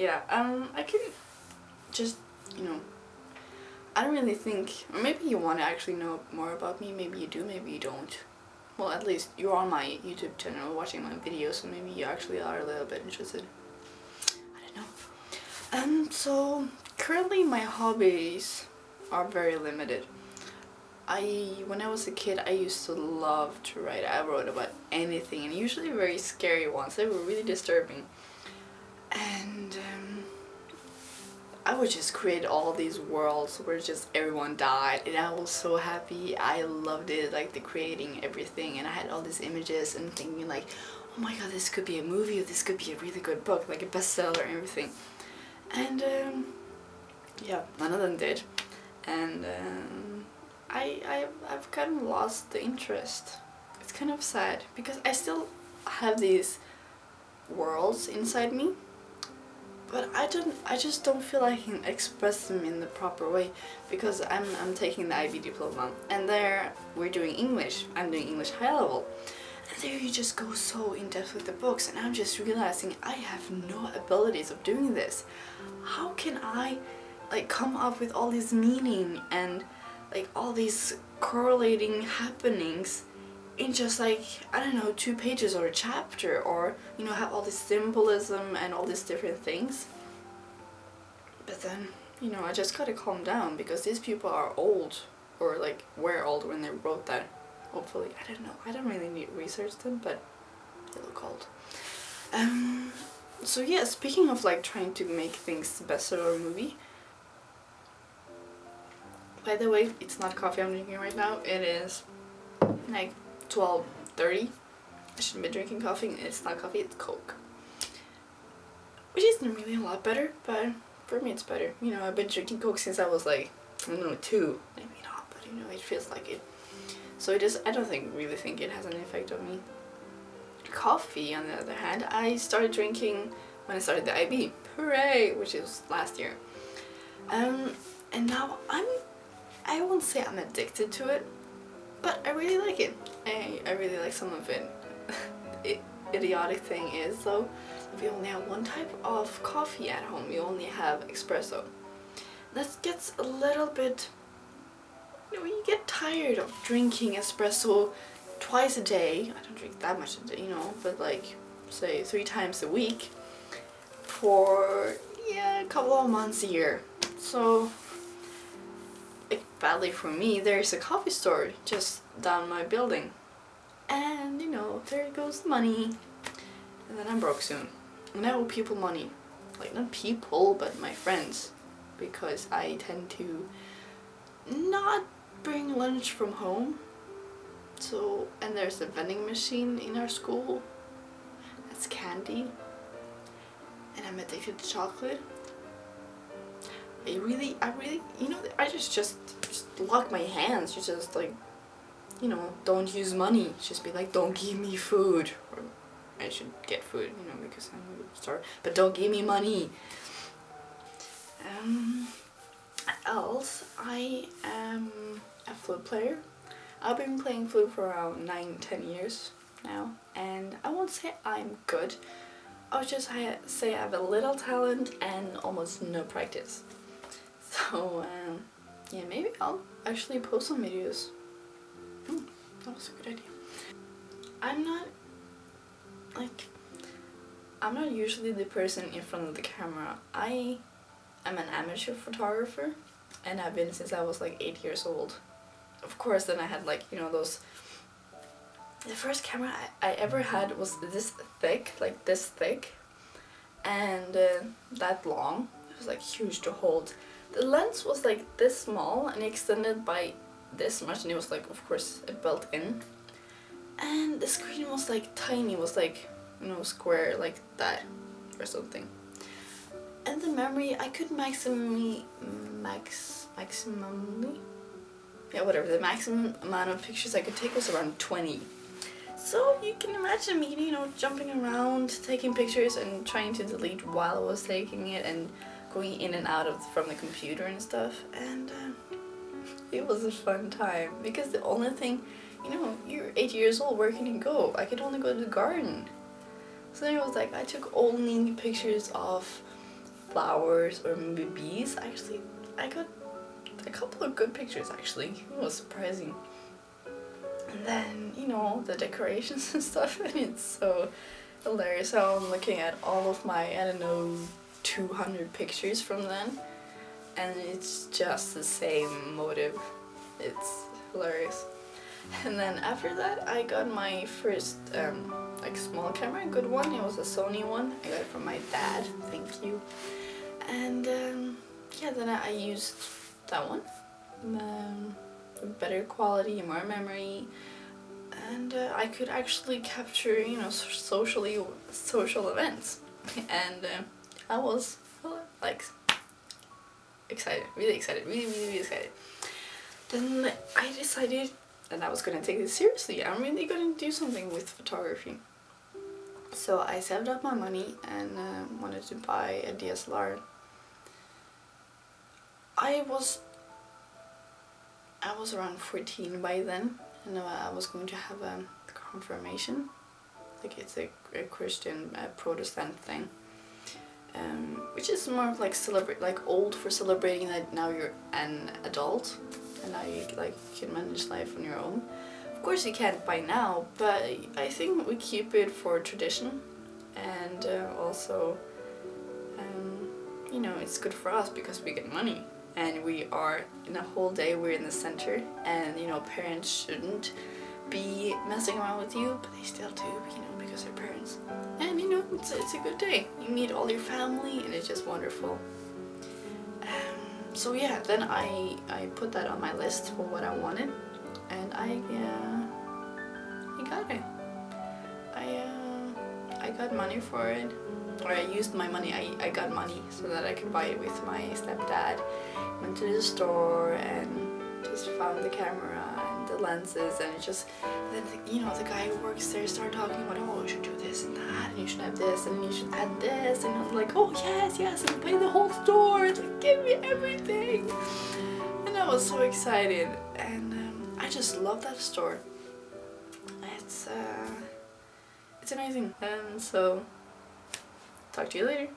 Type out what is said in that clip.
yeah, I can just, you know, I don't really think, or maybe you want to actually know more about me, maybe you do, maybe you don't. Well, at least you're on my YouTube channel watching my videos, so maybe you actually are a little bit interested. I don't know. So currently my hobbies are very limited. When I was a kid, I used to love to write. I wrote about anything, and usually very scary ones. They were really disturbing. And I would just create all these worlds where just everyone died, and I was so happy. I loved it, like the creating everything, and I had all these images and thinking like, oh my god, this could be a movie, or this could be a really good book, like a bestseller and everything. And yeah, none of them did. And I've kind of lost the interest. It's kind of sad because I still have these worlds inside me, but I just don't feel I can express them in the proper way because I'm taking the IB diploma, and there we're doing English. I'm doing English high level, and there you just go so in depth with the books, and I'm just realizing I have no abilities of doing this. How can I like come up with all this meaning and like all these correlating happenings in just like, I don't know, 2 pages or a chapter, or you know, have all this symbolism and all these different things. But then, you know, I just gotta calm down because these people are old, or like were old when they wrote that. Hopefully, I don't know, I don't really need to research them, but they look old. So yeah, speaking of like trying to make things the bestseller movie, by the way, it's not coffee I'm drinking right now, it is like 12:30. I shouldn't be drinking coffee. It's not coffee, it's Coke. Which isn't really a lot better, but for me it's better. You know, I've been drinking Coke since I was like, I don't know, 2. Maybe not, but you know, it feels like it. So it is, I don't really think it has any effect on me. Coffee, on the other hand, I started drinking when I started the IB. Hooray! Which is last year. And now I won't say I'm addicted to it, but I really like it. I really like some of it. Idiotic thing is though, we only have one type of coffee at home. We only have espresso. That gets a little bit, you know, you get tired of drinking espresso twice a day. I don't drink that much a day, you know, but like say 3 times a week for, yeah, a couple of months a year. So badly for me, there's a coffee store just down my building, and you know, there goes the money, and then I'm broke soon, and I owe people money, like not people but my friends, because I tend to not bring lunch from home. So, and there's a vending machine in our school that's candy, and I'm addicted to chocolate. I really, you know, I just lock my hands. You just like, you know, don't use money. Just be like, don't give me food. Or I should get food, you know, because I'm starved. But don't give me money. Else, I am a flute player. I've been playing flute for around 9-10 years now, and I won't say I'm good. I'll just say I have a little talent and almost no practice. So, yeah, maybe I'll actually post some videos. That was a good idea. I'm not usually the person in front of the camera. I am an amateur photographer, and I've been since I was like 8 years old. Of course, then I had like, you know, those... The first camera I ever had was this thick, like this thick, and that long. It was like huge to hold. The lens was like this small and extended by this much, and it was like, of course, built in. And the screen was like tiny, it was like, you know, square like that or something. And the memory, I could maximally, yeah, whatever, the maximum amount of pictures I could take was around 20. So you can imagine me, you know, jumping around, taking pictures and trying to delete while I was taking it, and going in and out from the computer and stuff. And it was a fun time, because the only thing, you know, you're 8 years old, where can you go? I could only go to the garden. So then it was like, I took only pictures of flowers or maybe bees. Actually, I got a couple of good pictures actually. It was surprising. And then, you know, the decorations and stuff, and it's so hilarious how I'm looking at all of my, I don't know, 200 pictures from then, and it's just the same motive. It's hilarious. And then after that I got my first like small camera, a good one. It was a Sony one. I got it from my dad, thank you. And yeah, then I used that one. Better quality, more memory, and I could actually capture, you know, social events. And I was like excited, really excited, really excited. Then I decided that I was gonna take this seriously. I'm really gonna do something with photography. So I saved up my money and wanted to buy a DSLR. I was around 14 by then, and I was going to have a confirmation. Like, it's a Christian Protestant thing, which is more of like old for celebrating that now you're an adult and now you like can manage life on your own. Of course you can't by now, but I think we keep it for tradition, and also you know, it's good for us because we get money. And we are, in a whole day, we're in the center, and you know, parents shouldn't be messing around with you, but they still do, you know, because they're parents. And you know, it's a good day. You meet all your family, and it's just wonderful. So yeah, then I put that on my list for what I wanted, and I got it. I got money for it. Or I used my money, I got money so that I could buy it with my stepdad. Went to the store and just found the camera and the lenses, and it just, then you know, the guy who works there started talking about, oh, you should do this and that, and you should have this, and you should add this, and I was like, oh yes, and pay the whole store, like, give me everything. And I was so excited, and I just love that store. It's amazing. So talk to you later.